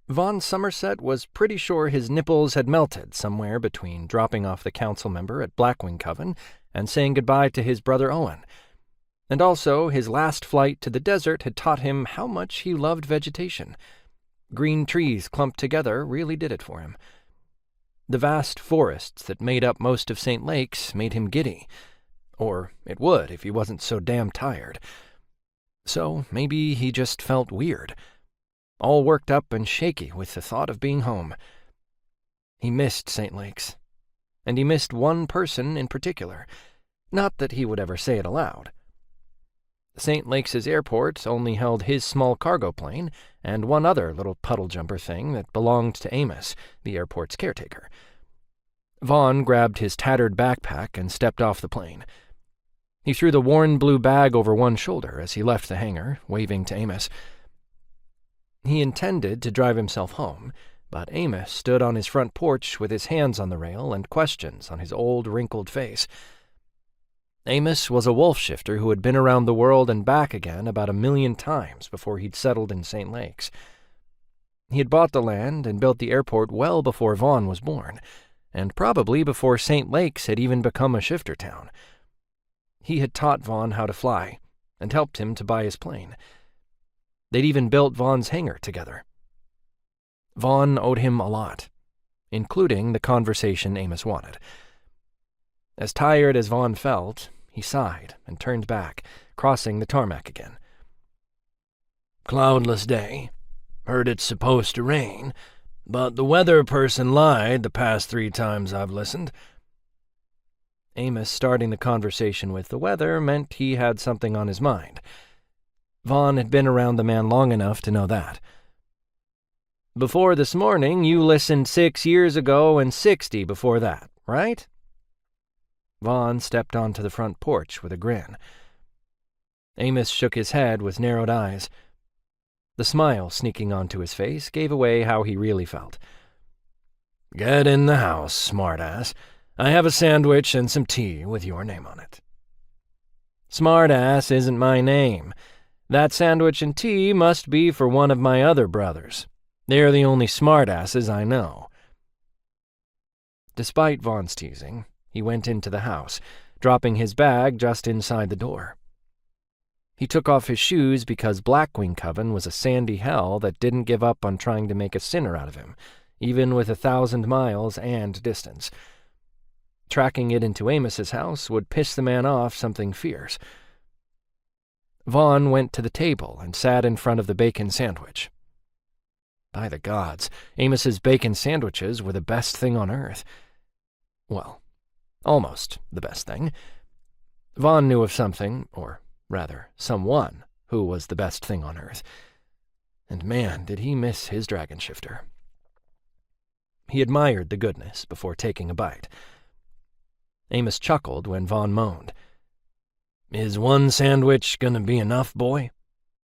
Vaughan Somerset was pretty sure his nipples had melted somewhere between dropping off the council member at Blackwing Coven and saying goodbye to his brother Owen. And also, his last flight to the desert had taught him how much he loved vegetation. Green trees clumped together really did it for him. The vast forests that made up most of St. Lake's made him giddy. Or it would if he wasn't so damn tired. So maybe he just felt weird, all worked up and shaky with the thought of being home. He missed St. Lake's, and he missed one person in particular. Not that he would ever say it aloud. St. Lake's airport only held his small cargo plane and one other little puddle jumper thing that belonged to Amos, the airport's caretaker. Vaughan grabbed his tattered backpack and stepped off the plane. He threw the worn blue bag over one shoulder as he left the hangar, waving to Amos. He intended to drive himself home, but Amos stood on his front porch with his hands on the rail and questions on his old, wrinkled face. Amos was a wolf shifter who had been around the world and back again about 1,000,000 times before he'd settled in St. Lake's. He had bought the land and built the airport well before Vaughan was born, and probably before St. Lake's had even become a shifter town. He had taught Vaughan how to fly, and helped him to buy his plane. They'd even built Vaughan's hangar together. Vaughan owed him a lot, including the conversation Amos wanted. As tired as Vaughan felt, he sighed and turned back, crossing the tarmac again. "Cloudless day. Heard it's supposed to rain, but the weather person lied the past 3 times I've listened." Amos starting the conversation with the weather meant he had something on his mind. Vaughan had been around the man long enough to know that. "Before this morning, you listened 6 years ago and 60 before that, right?" Vaughan stepped onto the front porch with a grin. Amos shook his head with narrowed eyes. The smile sneaking onto his face gave away how he really felt. "Get in the house, smartass. I have a sandwich and some tea with your name on it." "Smartass isn't my name. That sandwich and tea must be for one of my other brothers. They're the only smartasses I know." Despite Vaughan's teasing, he went into the house, dropping his bag just inside the door. He took off his shoes because Blackwing Coven was a sandy hell that didn't give up on trying to make a sinner out of him, even with 1,000 miles and distance. Tracking it into Amos's house would piss the man off something fierce. Vaughan went to the table and sat in front of the bacon sandwich. By the gods, Amos's bacon sandwiches were the best thing on earth. Well, almost the best thing. Vaughan knew of something, or rather, someone, who was the best thing on earth. And man, did he miss his dragon shifter. He admired the goodness before taking a bite. Amos chuckled when Vaughan moaned. "Is one sandwich gonna be enough, boy?"